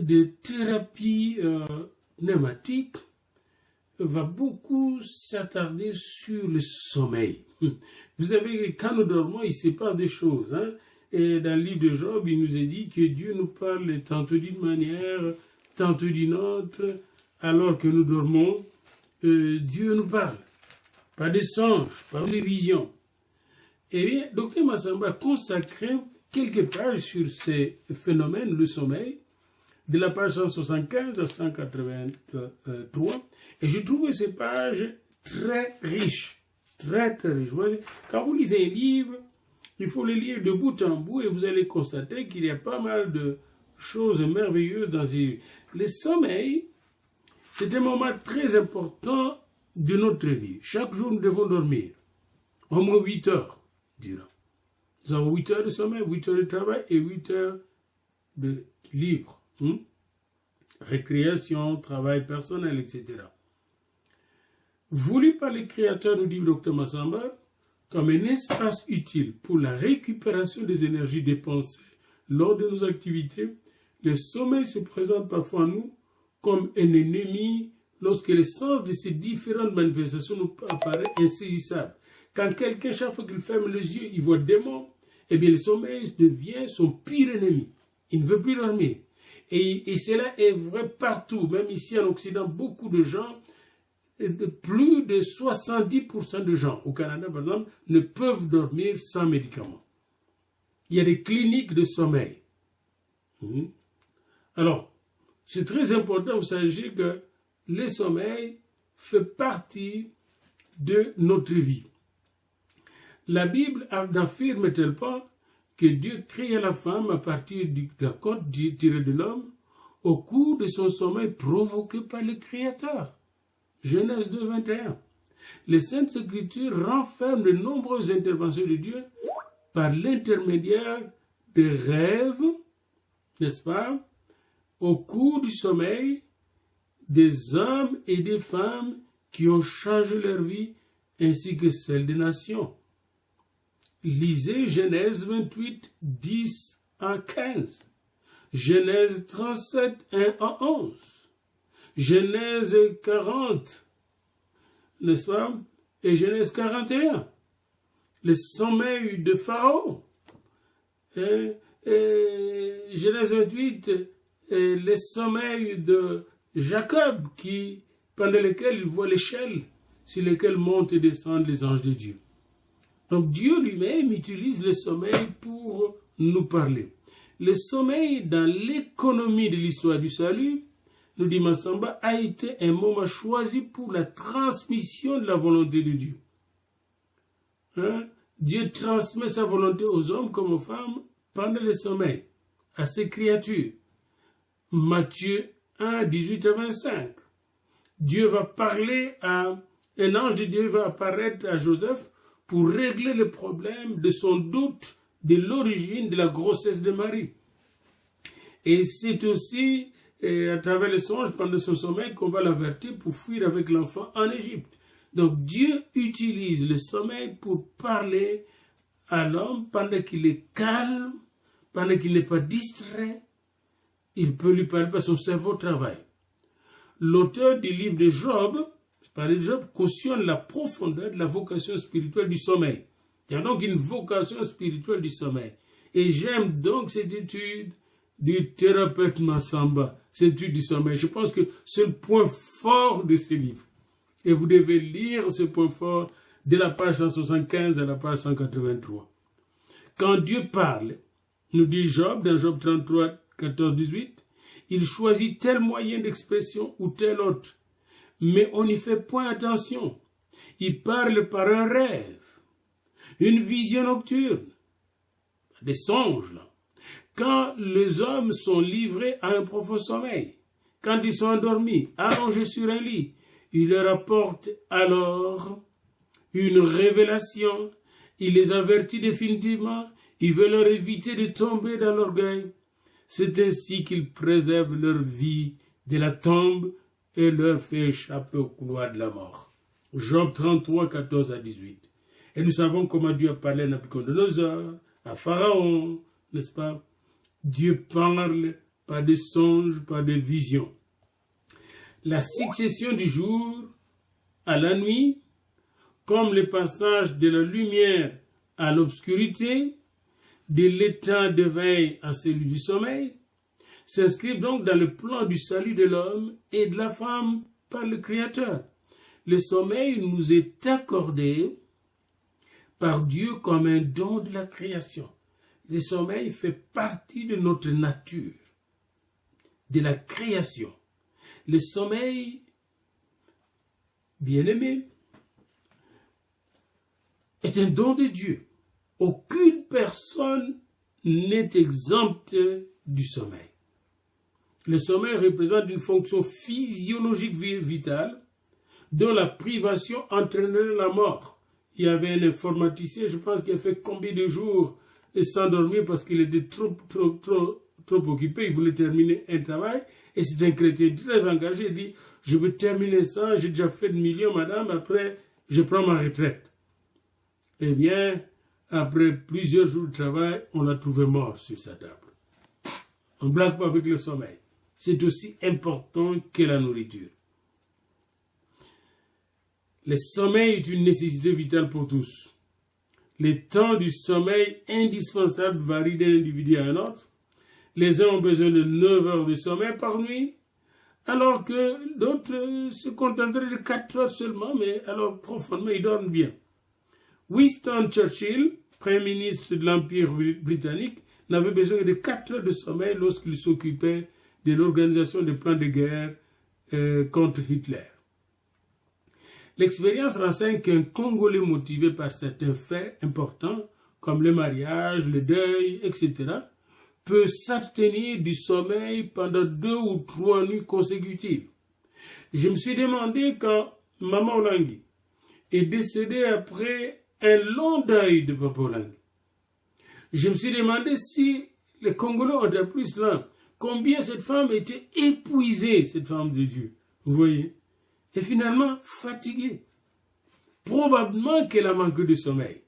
de thérapie pneumatique va beaucoup s'attarder sur le sommeil. Vous savez, quand nous dormons, il se passe des choses. Hein? Et dans le livre de Job, il nous est dit que Dieu nous parle tantôt d'une manière, tantôt d'une autre. Alors que nous dormons, Dieu nous parle. Par des songes, par des visions. Eh bien, Dr Massamba a consacré quelques pages sur ces phénomènes, le sommeil, de la page 175 à 183. Et j'ai trouvé ces pages très riches. Très, très riches. Quand vous lisez un livre, il faut le lire de bout en bout et vous allez constater qu'il y a pas mal de choses merveilleuses dans ces livres. Le sommeil, c'est un moment très important de notre vie. Chaque jour, nous devons dormir. Au moins 8 heures durant. Nous avons 8 heures de sommeil, 8 heures de travail et 8 heures de libre. Récréation, travail personnel, etc. Voulu par les créateurs, nous dit Dr Massamba, comme un espace utile pour la récupération des énergies dépensées lors de nos activités, le sommeil se présente parfois à nous comme un ennemi lorsque le sens de ces différentes manifestations nous apparaît insaisissable. Quand quelqu'un, chaque fois qu'il ferme les yeux, il voit des démons, eh bien le sommeil devient son pire ennemi. Il ne veut plus dormir. Et cela est vrai partout, même ici en Occident, beaucoup de gens, plus de 70% de gens au Canada, par exemple, ne peuvent dormir sans médicaments. Il y a des cliniques de sommeil. Alors, c'est très important, vous savez que le sommeil fait partie de notre vie. La Bible n'affirme-t-elle pas que Dieu créa la femme à partir de la côte tirée de l'homme au cours de son sommeil provoqué par le Créateur? Genèse 2, 21. Les Saintes Écritures renferment de nombreuses interventions de Dieu par l'intermédiaire de rêves, n'est-ce pas, au cours du sommeil, des hommes et des femmes qui ont changé leur vie ainsi que celle des nations. Lisez Genèse 28, 10 à 15, Genèse 37, 1 à 11, Genèse 40, n'est-ce pas, et Genèse 41, le sommeil de Pharaon, Genèse 28, le sommeil de Jacob, pendant lequel il voit l'échelle sur laquelle montent et descendent les anges de Dieu. Donc Dieu lui-même utilise le sommeil pour nous parler. Le sommeil dans l'économie de l'histoire du salut, nous dit Massamba, a été un moment choisi pour la transmission de la volonté de Dieu. Dieu transmet sa volonté aux hommes comme aux femmes pendant le sommeil, à ses créatures. Matthieu 1, 18 à 25. Dieu va parler à un ange de Dieu va apparaître à Joseph pour régler le problème de son doute de l'origine de la grossesse de Marie. Et c'est aussi à travers le songe pendant son sommeil qu'on va l'avertir pour fuir avec l'enfant en Égypte. Donc Dieu utilise le sommeil pour parler à l'homme pendant qu'il est calme, pendant qu'il n'est pas distrait. Il peut lui parler parce que son cerveau travaille. L'auteur du livre de Job, cautionne la profondeur de la vocation spirituelle du sommeil. Il y a donc une vocation spirituelle du sommeil. Et j'aime donc cette étude du thérapeute Massamba, cette étude du sommeil. Je pense que c'est le point fort de ce livre. Et vous devez lire ce point fort de la page 175 à la page 183. Quand Dieu parle, nous dit Job, dans Job 33, 14, 18, il choisit tel moyen d'expression ou tel autre. Mais on n'y fait point attention. Il parle par un rêve, une vision nocturne, des songes, là. Quand les hommes sont livrés à un profond sommeil, quand ils sont endormis, allongés sur un lit, il leur apporte alors une révélation, il les avertit définitivement, il veut leur éviter de tomber dans l'orgueil. C'est ainsi qu'il préserve leur vie de la tombe et leur fait échapper au couloir de la mort. Job 33, 14 à 18. Et nous savons comment Dieu a parlé à Nabuchodonosor, à Pharaon, n'est-ce pas? Dieu parle pas de songes, pas de visions. La succession du jour à la nuit, comme le passage de la lumière à l'obscurité, de l'état de veille à celui du sommeil, s'inscrit donc dans le plan du salut de l'homme et de la femme par le Créateur. Le sommeil nous est accordé par Dieu comme un don de la création. Le sommeil fait partie de notre nature, de la création. Le sommeil, bien-aimé, est un don de Dieu. Aucune personne n'est exempte du sommeil. Le sommeil représente une fonction physiologique vitale dont la privation entraînerait la mort. Il y avait un informaticien, je pense, qui a fait combien de jours sans dormir parce qu'il était trop occupé, il voulait terminer un travail, et c'est un chrétien très engagé, il dit, je veux terminer ça, j'ai déjà fait de millions, madame, après, je prends ma retraite. Eh bien, après plusieurs jours de travail, on l'a trouvé mort sur sa table. On ne blague pas avec le sommeil. C'est aussi important que la nourriture. Le sommeil est une nécessité vitale pour tous. Les temps du sommeil indispensable varient d'un individu à un autre. Les uns ont besoin de 9 heures de sommeil par nuit, alors que d'autres se contenteraient de 4 heures seulement, mais alors profondément, ils dorment bien. Winston Churchill, Premier ministre de l'Empire britannique, n'avait besoin que de 4 heures de sommeil lorsqu'il s'occupait de l'organisation des plans de guerre contre Hitler. L'expérience renseigne qu'un Congolais motivé par certains faits importants, comme le mariage, le deuil, etc., peut s'abstenir du sommeil pendant 2 ou 3 nuits consécutives. Je me suis demandé quand Maman Olangi est décédée après un long deuil de Papa Olangi. Je me suis demandé si les Congolais ont appris cela, combien cette femme était épuisée, cette femme de Dieu, vous voyez, et finalement fatiguée. Probablement qu'elle a manqué de sommeil.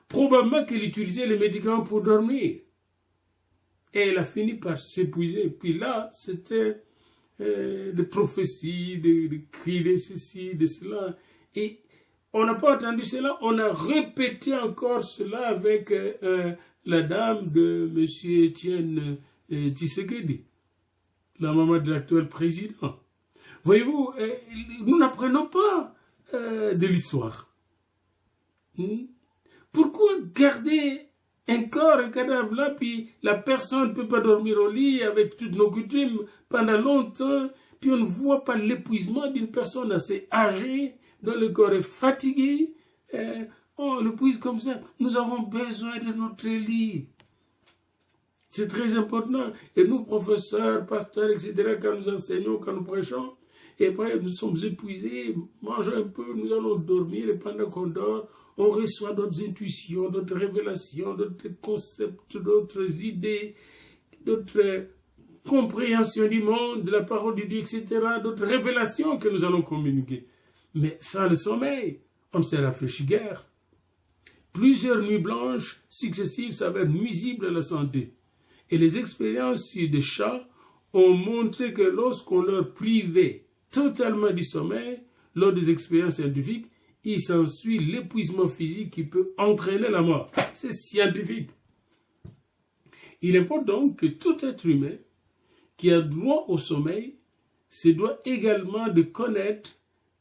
Probablement qu'elle utilisait les médicaments pour dormir. Et elle a fini par s'épuiser. Puis là, c'était des prophéties, des cris de ceci, de cela. Et on n'a pas entendu cela, on a répété encore cela avec la dame de M. Étienne Tshisekedi, la maman de l'actuel président. Voyez-vous, nous n'apprenons pas de l'histoire. Pourquoi garder un corps, un cadavre là, puis la personne ne peut pas dormir au lit avec toutes nos coutumes pendant longtemps, puis on ne voit pas l'épuisement d'une personne assez âgée, dont le corps est fatigué, on l'épuise comme ça. Nous avons besoin de notre lit. C'est très important. Et nous, professeurs, pasteurs, etc., quand nous enseignons, quand nous prêchons, et après nous sommes épuisés, mangeons un peu, nous allons dormir, et pendant qu'on dort, on reçoit d'autres intuitions, d'autres révélations, d'autres concepts, d'autres idées, d'autres compréhensions du monde, de la parole de Dieu, etc., d'autres révélations que nous allons communiquer. Mais sans le sommeil, on ne se rafraîchit guère. Plusieurs nuits blanches successives s'avèrent nuisibles à la santé. Et les expériences sur des chats ont montré que lorsqu'on leur privait totalement du sommeil, lors des expériences scientifiques, il s'ensuit l'épuisement physique qui peut entraîner la mort. C'est scientifique. Il importe donc que tout être humain qui a droit au sommeil se doit également de connaître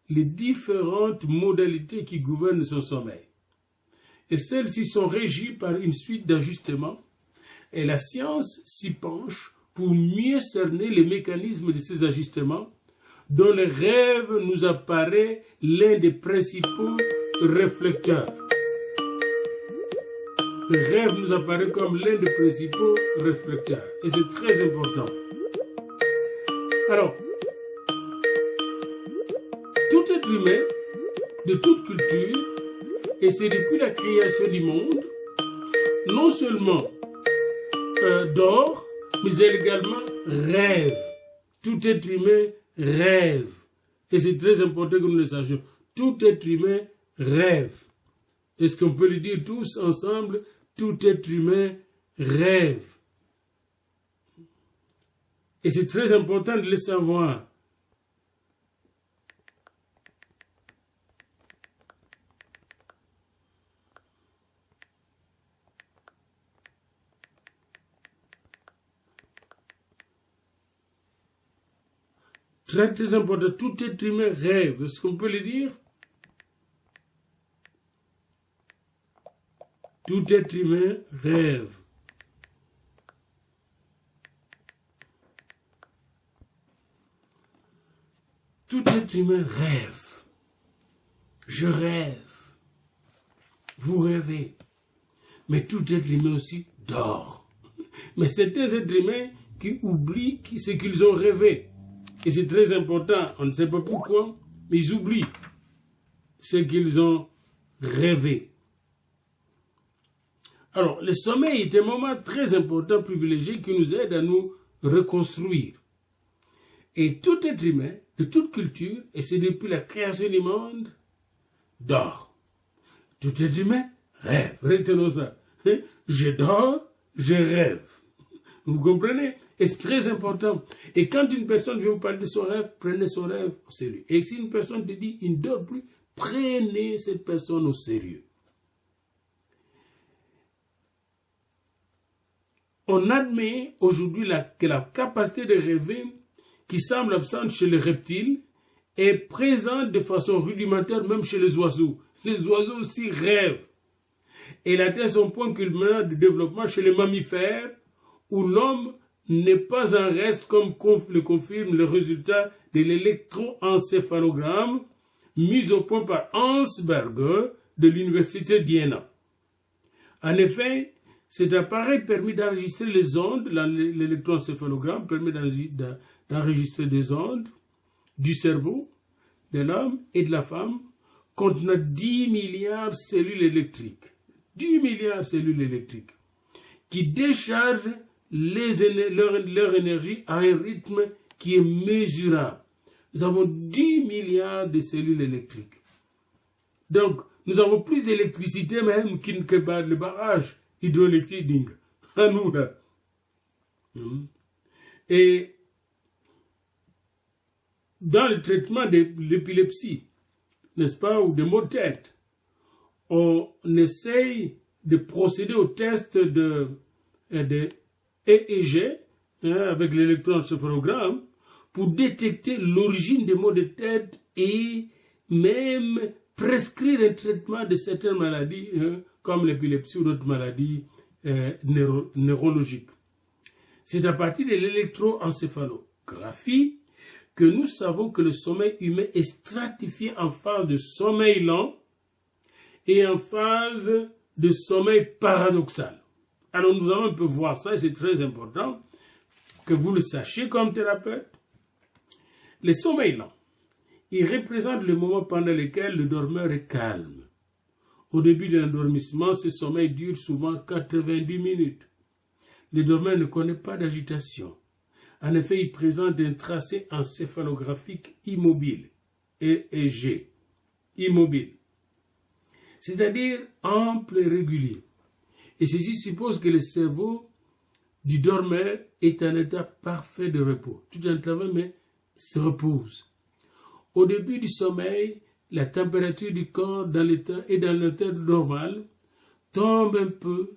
les différentes modalités qui gouvernent son sommeil. Et celles-ci sont régies par une suite d'ajustements, et la science s'y penche pour mieux cerner les mécanismes de ces ajustements, dont le rêve nous apparaît l'un des principaux réflecteurs. Le rêve nous apparaît comme l'un des principaux réflecteurs, et c'est très important. Alors, tout être humain, de toute culture, et c'est depuis la création du monde, non seulement dort, mais également rêve. Tout être humain rêve. Et c'est très important que nous le sachions. Tout être humain rêve. Est-ce qu'on peut le dire tous ensemble? Tout être humain rêve. Et c'est très important de le savoir. Très, très important. Tout être humain rêve. Est-ce qu'on peut le dire? Tout être humain rêve. Tout être humain rêve. Je rêve. Vous rêvez. Mais tout être humain aussi dort. Mais certains êtres humains qui oublient ce qu'ils ont rêvé. Et c'est très important. On ne sait pas pourquoi, mais ils oublient ce qu'ils ont rêvé. Alors, le sommeil est un moment très important, privilégié, qui nous aide à nous reconstruire. Et tout être humain, de toute culture, et c'est depuis la création du monde, dort. Tout être humain rêve. Retenons ça. Je dors, je rêve. Vous comprenez? Et c'est très important. Et quand une personne veut vous parler de son rêve, prenez son rêve au sérieux. Et si une personne te dit il ne dort plus, prenez cette personne au sérieux. On admet aujourd'hui que la capacité de rêver, qui semble absente chez les reptiles, est présente de façon rudimentaire même chez les oiseaux. Les oiseaux aussi rêvent. Et elle atteint son point culminant de développement chez les mammifères, où l'homme n'est pas un reste comme le confirme le résultat de l'électroencéphalogramme mis au point par Hans Berger de l'université d'Iéna. En effet, cet appareil permet d'enregistrer les ondes, l'électroencéphalogramme permet d'enregistrer des ondes du cerveau, de l'homme et de la femme contenant 10 milliards de cellules électriques. 10 milliards de cellules électriques qui déchargent leur énergie à un rythme qui est mesurable. Nous avons 10 milliards de cellules électriques. Donc, nous avons plus d'électricité même que le barrage hydroélectrique à nous là. Et dans le traitement de l'épilepsie, n'est-ce pas, ou de maux de tête, on essaye de procéder au test de EEG, avec l'électroencéphalogramme, pour détecter l'origine des maux de tête et même prescrire un traitement de certaines maladies, comme l'épilepsie ou d'autres maladies neurologiques. C'est à partir de l'électroencéphalographie que nous savons que le sommeil humain est stratifié en phase de sommeil lent et en phase de sommeil paradoxal. Alors nous allons un peu voir ça, et c'est très important que vous le sachiez comme thérapeute. Le sommeil lent, il représente le moment pendant lequel le dormeur est calme. Au début de l'endormissement, ce sommeil dure souvent 90 minutes. Le dormeur ne connaît pas d'agitation. En effet, il présente un tracé encéphalographique immobile, EEG, immobile, c'est-à-dire ample et régulier. Et ceci suppose que le cerveau du dormeur est en état parfait de repos. Tout en travail, mais se repose. Au début du sommeil, la température du corps dans l'état normal tombe un peu,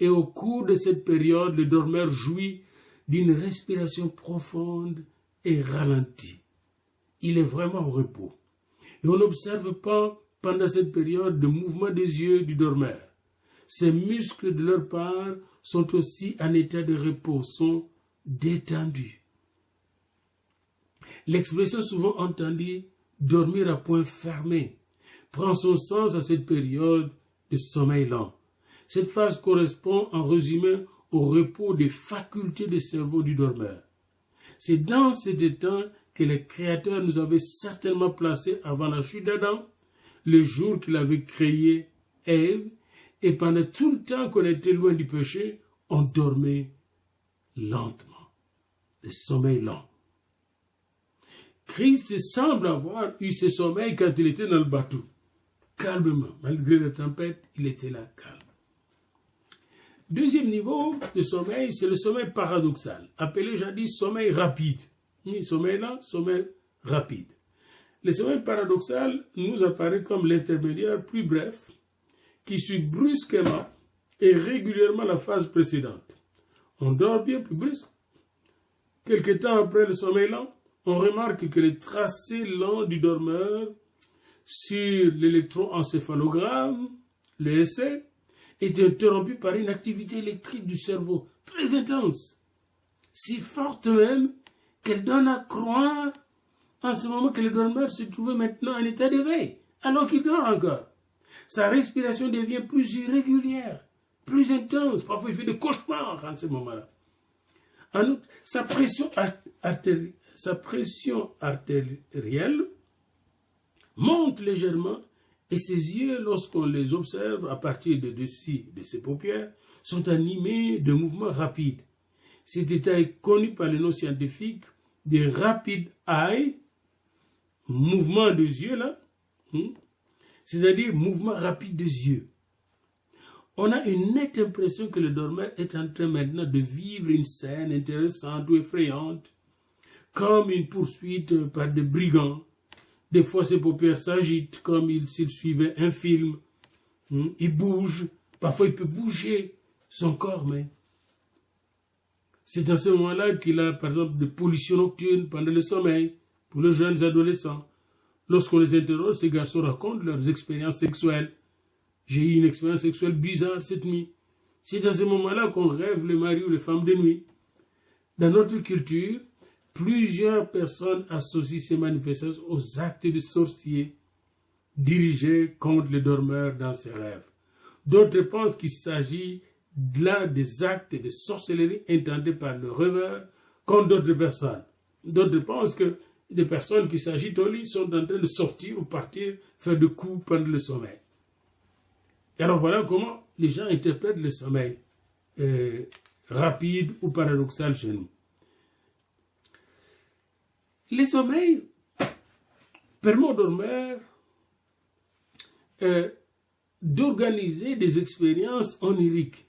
et au cours de cette période, le dormeur jouit d'une respiration profonde et ralentie. Il est vraiment au repos. Et on n'observe pas pendant cette période de mouvement des yeux du dormeur. Ses muscles de leur part sont aussi en état de repos, sont détendus. L'expression souvent entendue « dormir à point fermé » prend son sens à cette période de sommeil lent. Cette phase correspond en résumé au repos des facultés du cerveau du dormeur. C'est dans cet état que le Créateur nous avait certainement placés avant la chute d'Adam, le jour qu'il avait créé Ève, et pendant tout le temps qu'on était loin du péché, on dormait lentement, le sommeil lent. Christ semble avoir eu ce sommeil quand il était dans le bateau. Calmement, malgré la tempête, il était là, calme. Deuxième niveau de sommeil, c'est le sommeil paradoxal, appelé jadis sommeil rapide. Sommeil lent, sommeil rapide. Le sommeil paradoxal nous apparaît comme l'intermédiaire plus bref qui suit brusquement et régulièrement la phase précédente. On dort bien plus brusque. Quelque temps après le sommeil lent, on remarque que le tracé lent du dormeur sur l'électroencéphalogramme, l'ESC, est interrompu par une activité électrique du cerveau très intense, si forte même qu'elle donne à croire en ce moment que le dormeur se trouvait maintenant en état d'éveil, alors qu'il dort encore. Sa respiration devient plus irrégulière, plus intense, parfois il fait des cauchemars en ce moment-là. En outre, sa pression artérielle monte légèrement et ses yeux, lorsqu'on les observe à partir de dessus de ses paupières, sont animés de mouvements rapides. Cet état est connu par le nom scientifique de rapid eye, mouvement des yeux là, c'est-à-dire mouvement rapide des yeux. On a une nette impression que le dormeur est en train maintenant de vivre une scène intéressante ou effrayante, comme une poursuite par des brigands. Des fois, ses paupières s'agitent comme s'il suivait un film. Il bouge. Parfois, il peut bouger son corps, mais c'est dans ce moment-là qu'il a, par exemple, des pollutions nocturnes pendant le sommeil pour les jeunes adolescents. Lorsqu'on les interroge, ces garçons racontent leurs expériences sexuelles. J'ai eu une expérience sexuelle bizarre cette nuit. C'est dans ce moment-là qu'on rêve les maris ou les femmes de nuit. Dans notre culture, plusieurs personnes associent ces manifestations aux actes de sorciers dirigés contre les dormeurs dans ces rêves. D'autres pensent qu'il s'agit là des actes de sorcellerie intentés par le rêveur contre d'autres personnes. D'autres pensent que des personnes qui s'agitent au lit sont en train de sortir ou partir faire des coups pendant le sommeil. Et alors voilà comment les gens interprètent le sommeil rapide ou paradoxal chez nous. Le sommeil permet aux dormeurs d'organiser des expériences oniriques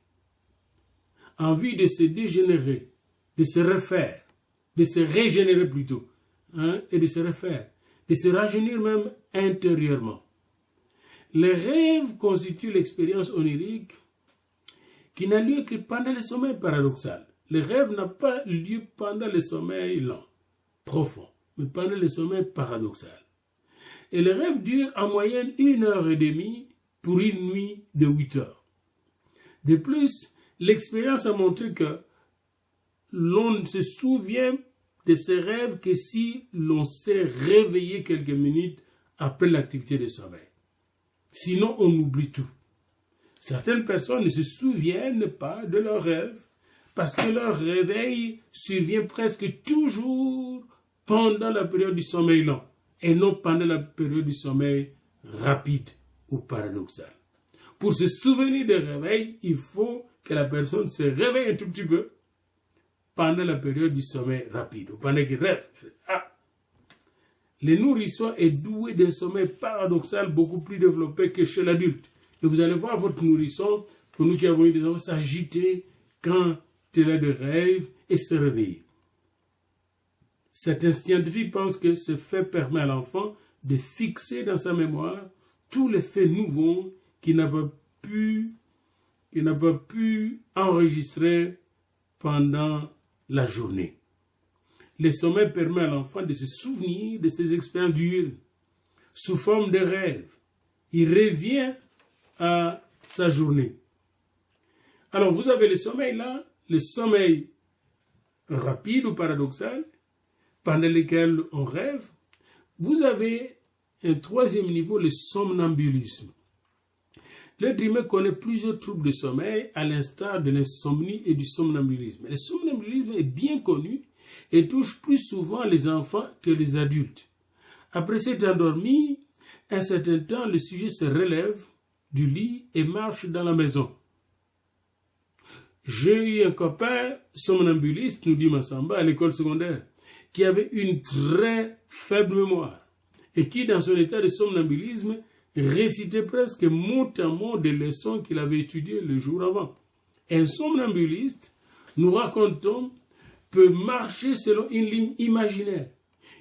en vue de se dégénérer, de se refaire, de se régénérer plutôt, et de se refaire, de se rajeunir même intérieurement. Les rêves constituent l'expérience onirique qui n'a lieu que pendant le sommeil paradoxal. Le rêve n'a pas lieu pendant le sommeil lent, profond, mais pendant le sommeil paradoxal. Et le rêve dure en moyenne 1h30 pour une nuit de 8 heures. De plus, l'expérience a montré que l'on ne se souvient de ses rêves que si l'on s'est réveillé quelques minutes après l'activité de sommeil. Sinon, on oublie tout. Certaines personnes ne se souviennent pas de leurs rêves parce que leur réveil survient presque toujours pendant la période du sommeil lent et non pendant la période du sommeil rapide ou paradoxal. Pour se souvenir des réveils, il faut que la personne se réveille un tout petit peu pendant la période du sommeil rapide ou pendant qu'il rêve. Le nourrisson est doué d'un sommeil paradoxal beaucoup plus développé que chez l'adulte. Et vous allez voir votre nourrisson, pour nous qui avons eu des enfants, s'agiter quand il a des rêves et se réveiller. Certains scientifiques pensent que ce fait permet à l'enfant de fixer dans sa mémoire tous les faits nouveaux qu'il n'a pas pu enregistrer pendant la journée. Le sommeil permet à l'enfant de se souvenir de ses expériences diurnes sous forme de rêves. Il revient à sa journée. Alors, vous avez le sommeil là, le sommeil rapide ou paradoxal, pendant lequel on rêve. Vous avez un troisième niveau, le somnambulisme. L'être humain connaît plusieurs troubles de sommeil, à l'instar de l'insomnie et du somnambulisme. Le somnambulisme est bien connu et touche plus souvent les enfants que les adultes. Après s'être endormi, un certain temps, le sujet se relève du lit et marche dans la maison. J'ai eu un copain somnambuliste, nous dit Massamba, à l'école secondaire, qui avait une très faible mémoire et qui, dans son état de somnambulisme, récitait presque mot à mot des leçons qu'il avait étudiées le jour avant. Un somnambuliste, nous racontons, peut marcher selon une ligne imaginaire.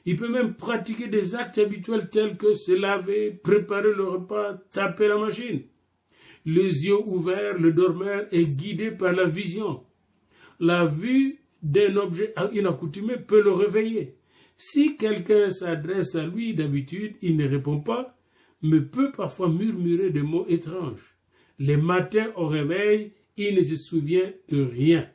Il peut même pratiquer des actes habituels tels que se laver, préparer le repas, taper la machine. Les yeux ouverts, le dormeur est guidé par la vision. La vue d'un objet inaccoutumé peut le réveiller. Si quelqu'un s'adresse à lui d'habitude, il ne répond pas, mais peut parfois murmurer des mots étranges. Les matins au réveil, il ne se souvient de rien.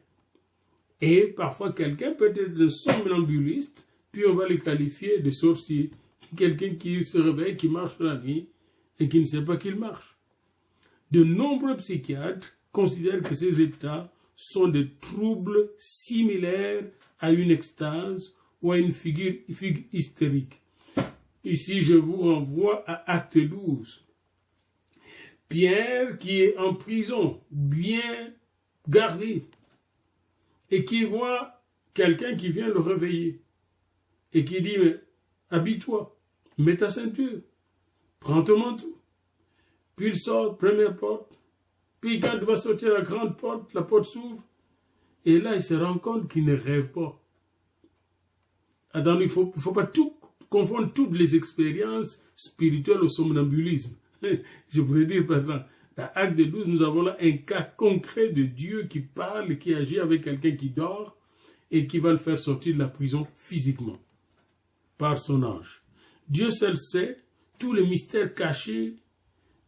Et parfois, quelqu'un peut être un somnambuliste, puis on va le qualifier de sorcier. Quelqu'un qui se réveille, qui marche la nuit, et qui ne sait pas qu'il marche. De nombreux psychiatres considèrent que ces états sont des troubles similaires à une extase ou à une fugue hystérique. Ici, je vous renvoie à Acte 12. Pierre, qui est en prison, bien gardé, et qui voit quelqu'un qui vient le réveiller, et qui dit, mais habille-toi, mets ta ceinture, prends ton manteau. Puis il sort, première porte, puis quand il va sortir la grande porte, la porte s'ouvre, et là il se rend compte qu'il ne rêve pas. Alors il ne faut pas confondre toutes les expériences spirituelles au somnambulisme. Je voudrais dire, dans Acte 12, nous avons là un cas concret de Dieu qui parle, qui agit avec quelqu'un qui dort et qui va le faire sortir de la prison physiquement par son ange. Dieu seul sait tous les mystères cachés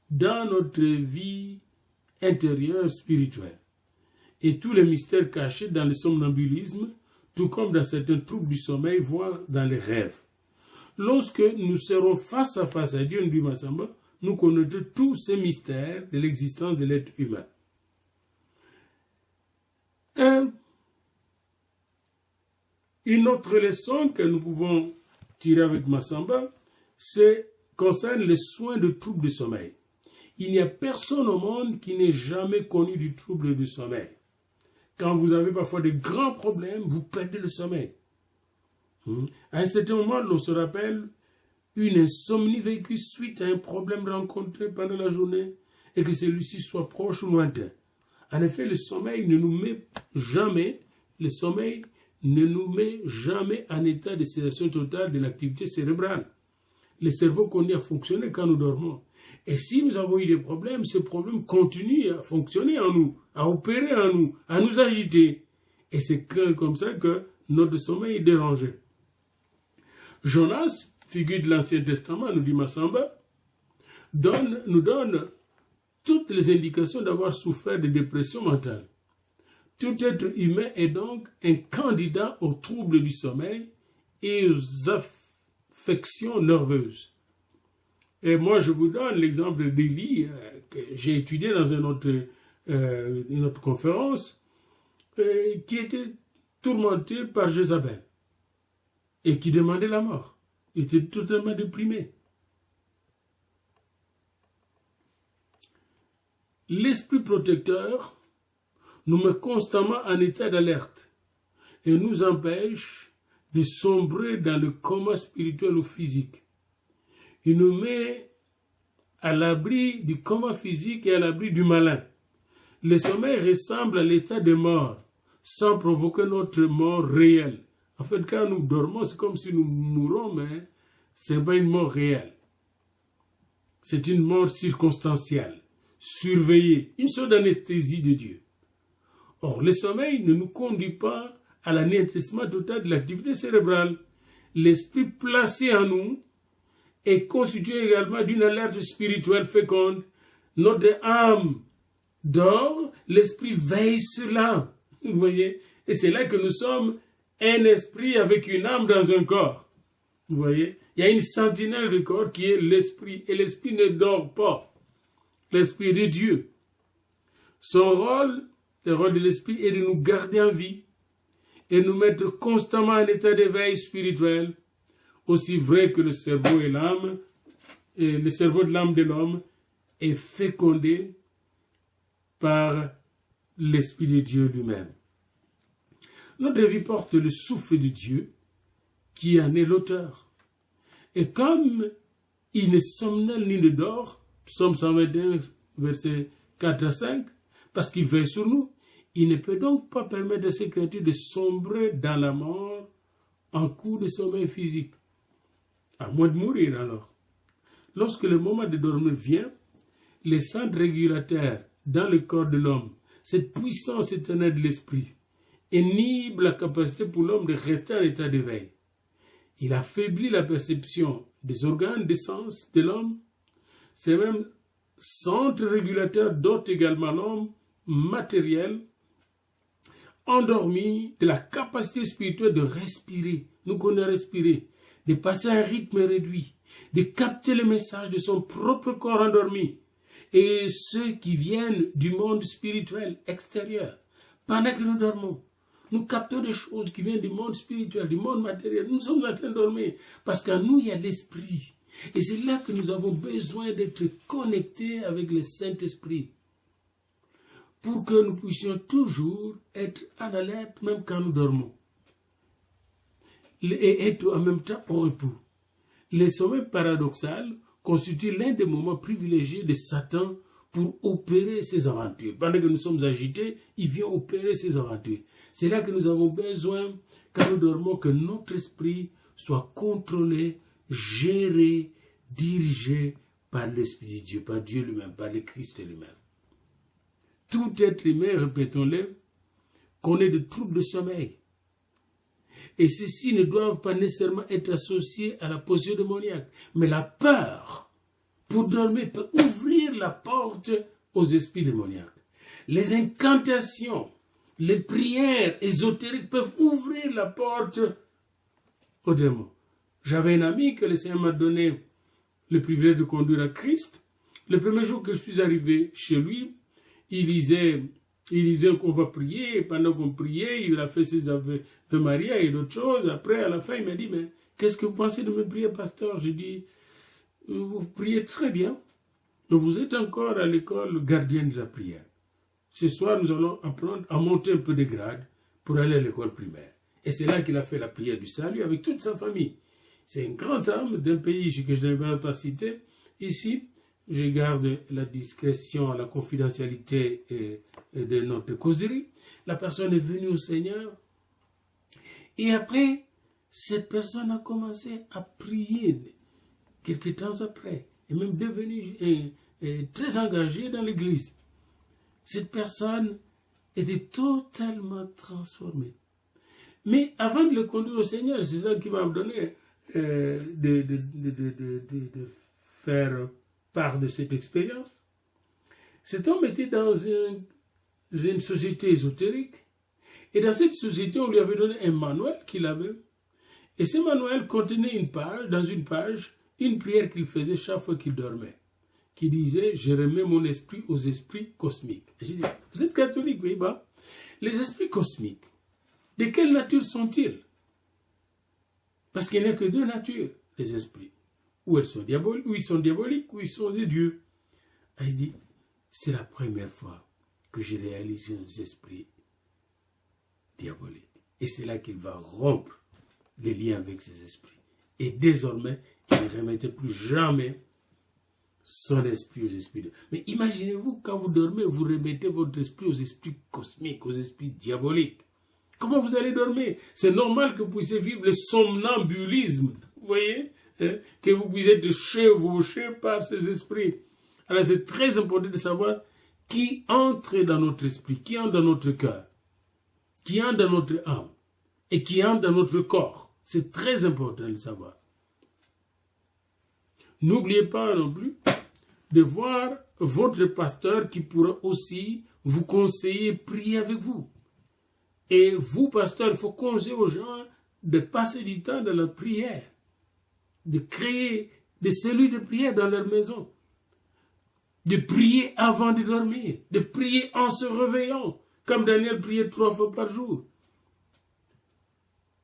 dans notre vie intérieure spirituelle et tous les mystères cachés dans le somnambulisme, tout comme dans certains troubles du sommeil, voire dans les rêves. Lorsque nous serons face à face à Dieu, nous dit Massamba, nous connaîtrons tous ces mystères de l'existence de l'être humain. Une autre leçon que nous pouvons tirer avec Massamba, concerne les soins de troubles du sommeil. Il n'y a personne au monde qui n'ait jamais connu du trouble du sommeil. Quand vous avez parfois de grands problèmes, vous perdez le sommeil. À un certain moment, l'on se rappelle une insomnie vécue suite à un problème rencontré pendant la journée et que celui-ci soit proche ou lointain. En effet, le sommeil ne nous met jamais en état de cessation totale de l'activité cérébrale. Le cerveau continue à fonctionner quand nous dormons. Et si nous avons eu des problèmes, ces problèmes continuent à fonctionner en nous, à opérer en nous, à nous agiter. Et c'est comme ça que notre sommeil est dérangé. Jonas, figure de l'Ancien Testament, nous dit Massamba, nous donne toutes les indications d'avoir souffert de dépression mentale. Tout être humain est donc un candidat aux troubles du sommeil et aux affections nerveuses. Et moi, je vous donne l'exemple d'Élie que j'ai étudié dans une autre conférence, qui était tourmenté par Jézabel et qui demandait la mort. Il était totalement déprimé. L'esprit protecteur nous met constamment en état d'alerte et nous empêche de sombrer dans le coma spirituel ou physique. Il nous met à l'abri du coma physique et à l'abri du malin. Le sommeil ressemble à l'état de mort, sans provoquer notre mort réelle. En fait, quand nous dormons, c'est comme si nous mourons, mais ce n'est pas une mort réelle. C'est une mort circonstancielle, surveillée, une sorte d'anesthésie de Dieu. Or, le sommeil ne nous conduit pas à l'anéantissement total de l'activité cérébrale. L'esprit placé en nous est constitué également d'une alerte spirituelle féconde. Notre âme dort, l'esprit veille sur l'âme. Vous voyez? Et c'est là que nous sommes un esprit avec une âme dans un corps. Vous voyez? Il y a une sentinelle du corps qui est l'esprit. Et l'esprit ne dort pas. L'esprit de Dieu. Son rôle, le rôle de l'esprit, est de nous garder en vie et nous mettre constamment en état d'éveil spirituel, aussi vrai que le cerveau et l'âme, et le cerveau de l'âme de l'homme est fécondé par l'Esprit de Dieu lui-même. Notre vie porte le souffle de Dieu, qui en est l'auteur. Et comme il ne somnole ni ne dort, Psaume 121, versets 4 à 5, parce qu'il veille sur nous, Il ne peut donc pas permettre à ces créatures de sombrer dans la mort en coup de sommeil physique. À moins de mourir alors. Lorsque le moment de dormir vient, les centres régulateurs dans le corps de l'homme, cette puissance éternelle de l'esprit, inhibe la capacité pour l'homme de rester en état d'éveil. Il affaiblit la perception des organes des sens de l'homme. Ces mêmes centres régulateurs dotent également l'homme matériel, endormi, de la capacité spirituelle de respirer. Nous connaissons respirer, de passer à un rythme réduit, de capter le message de son propre corps endormi et ceux qui viennent du monde spirituel extérieur. Pendant que nous dormons, nous captons des choses qui viennent du monde spirituel, du monde matériel. Nous sommes en train de dormir parce qu'en nous, il y a l'esprit. Et c'est là que nous avons besoin d'être connectés avec le Saint-Esprit pour que nous puissions toujours être en alerte même quand nous dormons et être en même temps au repos. Le sommeil paradoxal constitue l'un des moments privilégiés de Satan pour opérer ses aventures. Pendant que nous sommes agités, il vient opérer ses aventures. C'est là que nous avons besoin, quand nous dormons, que notre esprit soit contrôlé, géré, dirigé par l'Esprit de Dieu, par Dieu lui-même, par le Christ lui-même. Tout être humain, répétons-le, connaît des troubles de sommeil. Et ceux-ci ne doivent pas nécessairement être associés à la posture démoniaque. Mais la peur, pour dormir, peut ouvrir la porte aux esprits démoniaques. Les incantations, les prières ésotériques peuvent ouvrir la porte aux démons. J'avais un ami que le Seigneur m'a donné le privilège de conduire à Christ. Le premier jour que je suis arrivé chez lui, il disait qu'on va prier, et pendant qu'on priait, il a fait ses Ave Maria et d'autres choses. Après, à la fin, il m'a dit, mais qu'est-ce que vous pensez de mes prières, pasteur? J'ai dit, vous priez très bien, mais vous êtes encore à l'école gardien de la prière. Ce soir, nous allons apprendre à monter un peu de grade pour aller à l'école primaire. Et c'est là qu'il a fait la prière du salut avec toute sa famille. C'est une grande âme d'un pays que je ne vais pas citer. Ici, je garde la discrétion, la confidentialité de notre causerie. La personne est venue au Seigneur. Et après, cette personne a commencé à prier quelque temps après. Et même devenue très engagée dans l'église. Cette personne était totalement transformée. Mais avant de le conduire au Seigneur, c'est ça qui m'a donné de faire part de cette expérience. Cet homme était dans une société ésotérique. Et dans cette société, on lui avait donné un manuel qu'il avait. Et ce manuel contenait dans une page, une prière qu'il faisait chaque fois qu'il dormait, qui disait « Je remets mon esprit aux esprits cosmiques ». J'ai dit « Vous êtes catholique, oui, bah. Les esprits cosmiques, de quelle nature sont-ils? Parce qu'il n'y a que deux natures, les esprits. Ou ils sont diaboliques, ou ils sont des dieux. Et il dit « C'est la première fois que j'ai réalisé un esprit diabolique. » Et c'est là qu'il va rompre les liens avec ces esprits. Et désormais, il ne remettait plus jamais son esprit aux esprits de... Mais imaginez-vous, quand vous dormez, vous remettez votre esprit aux esprits cosmiques, aux esprits diaboliques. Comment vous allez dormir? C'est normal que vous puissiez vivre le somnambulisme, vous voyez, hein? Que vous puissiez être chevauché par ces esprits. Alors c'est très important de savoir qui entre dans notre esprit, qui entre dans notre cœur, qui entre dans notre âme et qui entre dans notre corps. C'est très important de le savoir. N'oubliez pas non plus de voir votre pasteur qui pourra aussi vous conseiller, prier avec vous. Et vous, pasteur, il faut conseiller aux gens de passer du temps dans la prière, de créer des cellules de prière dans leur maison, de prier avant de dormir, de prier en se réveillant, comme Daniel priait 3 fois par jour,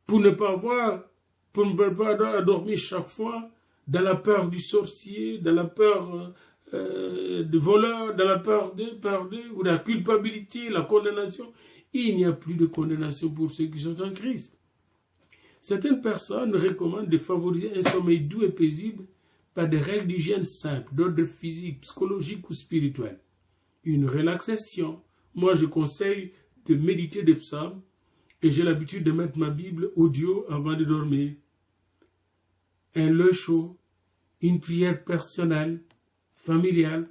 pour ne pas dormir chaque fois dans la peur du sorcier, dans la peur du voleur, dans la peur d'eux, ou la culpabilité, la condamnation. Il n'y a plus de condamnation pour ceux qui sont en Christ. Certaines personnes recommandent de favoriser un sommeil doux et paisible par des règles d'hygiène simples, d'ordre physique, psychologique ou spirituel. Une relaxation. Moi, je conseille de méditer des psaumes et j'ai l'habitude de mettre ma Bible audio avant de dormir. Un lait chaud, une prière personnelle, familiale,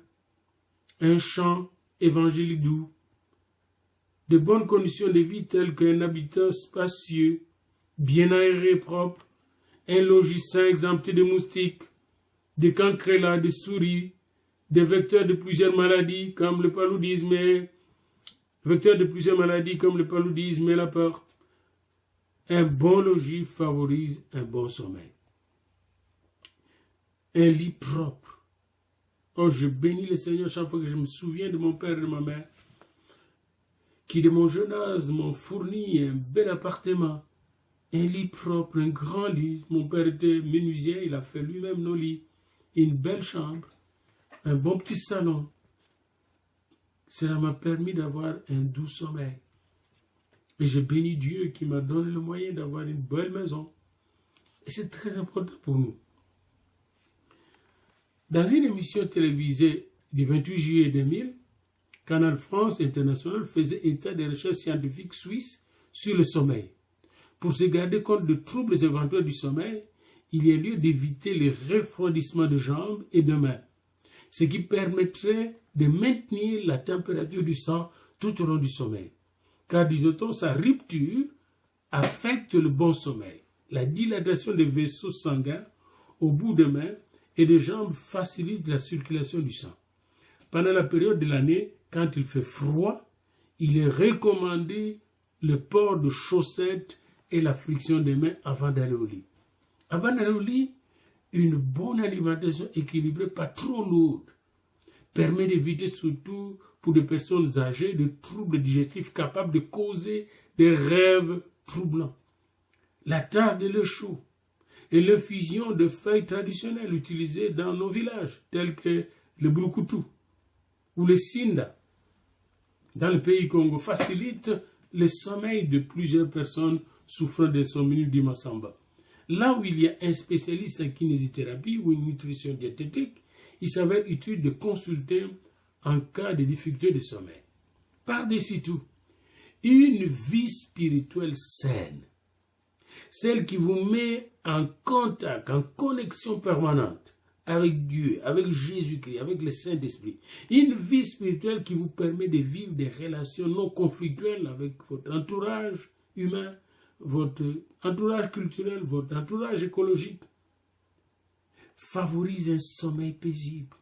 un chant évangélique doux, de bonnes conditions de vie telles qu'un habitat spacieux, bien aéré et propre, un logis sain exempté de moustiques, de cancrelats, de souris, des vecteurs de plusieurs maladies comme le paludisme et la peur. Un bon logis favorise un bon sommeil. Un lit propre. Oh, je bénis le Seigneur chaque fois que je me souviens de mon père et de ma mère, qui de mon jeune âge m'ont fourni un bel appartement, un lit propre, un grand lit. Mon père était menuisier, il a fait lui-même nos lits, une belle chambre, un bon petit salon. Cela m'a permis d'avoir un doux sommeil. Et je bénis Dieu qui m'a donné le moyen d'avoir une belle maison. Et c'est très important pour nous. Dans une émission télévisée du 28 juillet 2000, Canal France International faisait état des recherches scientifiques suisses sur le sommeil. Pour se garder compte de troubles éventuels du sommeil, il y a lieu d'éviter les refroidissements de jambes et de mains, ce qui permettrait de maintenir la température du sang tout au long du sommeil. Car, disait-on, sa rupture affecte le bon sommeil. La dilatation des vaisseaux sanguins au bout des mains et des jambes facilite la circulation du sang. Pendant la période de l'année, quand il fait froid, il est recommandé le port de chaussettes et la friction des mains avant d'aller au lit. Avant d'aller au lit, une bonne alimentation équilibrée, pas trop lourde, permet d'éviter surtout pour des personnes âgées de troubles digestifs capables de causer des rêves troublants. La tasse de lait chaud et l'infusion de feuilles traditionnelles utilisées dans nos villages, telles que le broukoutou ou le sinda, dans le pays Congo, facilite le sommeil de plusieurs personnes souffrant d'insomnie du Massamba. Là où il y a un spécialiste en kinésithérapie ou une nutrition diététique, il s'avère utile de consulter en cas de difficulté de sommeil. Par-dessus tout, une vie spirituelle saine, celle qui vous met en contact, en connexion permanente avec Dieu, avec Jésus-Christ, avec le Saint-Esprit. Une vie spirituelle qui vous permet de vivre des relations non conflictuelles avec votre entourage humain, votre entourage culturel, votre entourage écologique, favorise un sommeil paisible.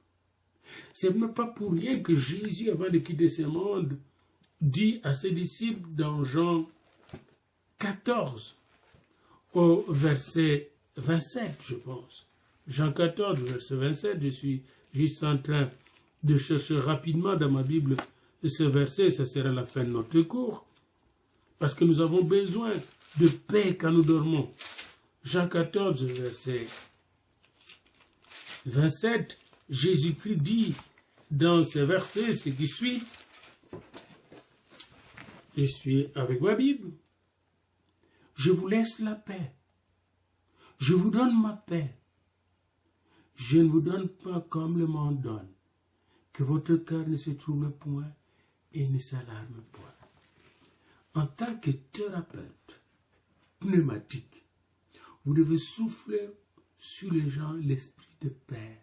Ce n'est pas pour rien que Jésus, avant de quitter ce monde, dit à ses disciples dans Jean 14, au verset 27, je pense. Jean 14, verset 27, je suis juste en train de chercher rapidement dans ma Bible ce verset, ça sera la fin de notre cours, parce que nous avons besoin de paix quand nous dormons. Jean 14, verset 27, Jésus-Christ dit dans ce verset, ce qui suit, je suis avec ma Bible, je vous laisse la paix, je vous donne ma paix, je ne vous donne pas comme le monde donne, que votre cœur ne se trouble point et ne s'alarme point. En tant que thérapeute pneumatique, vous devez souffler sur les gens l'esprit de paix.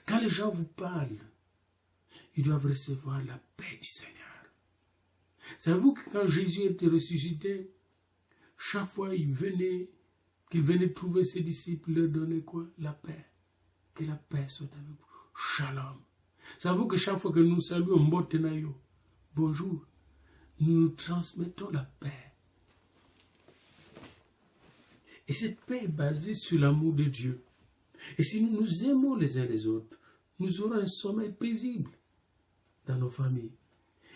Quand les gens vous parlent, ils doivent recevoir la paix du Seigneur. Savez-vous que quand Jésus était ressuscité, chaque fois qu'il venait trouver ses disciples, il leur donnait quoi? La paix. Que la paix soit avec vous. Shalom. Savez-vous que chaque fois que nous saluons Mbotenayo, bonjour, nous nous transmettons la paix. Et cette paix est basée sur l'amour de Dieu. Et si nous nous aimons les uns les autres, nous aurons un sommeil paisible dans nos familles.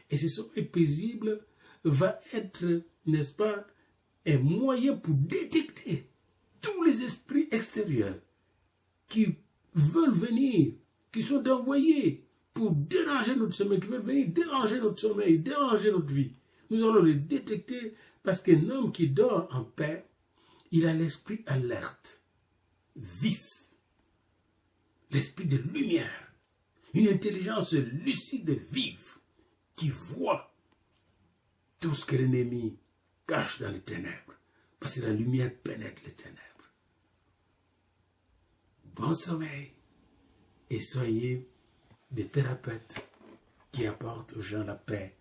Et ce sommeil paisible va être, n'est-ce pas, un moyen pour détecter tous les esprits extérieurs qui veulent venir, qui sont envoyés pour déranger notre sommeil, qui veulent venir déranger notre sommeil, déranger notre vie. Nous allons les détecter parce qu'un homme qui dort en paix, il a l'esprit alerte, vif, l'esprit de lumière, une intelligence lucide et vive qui voit tout ce que l'ennemi cache dans les ténèbres, parce que la lumière pénètre les ténèbres. Bon sommeil et soyez des thérapeutes qui apportent aux gens la paix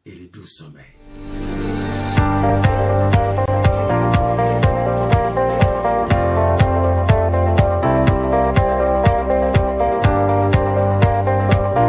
et le doux sommeil.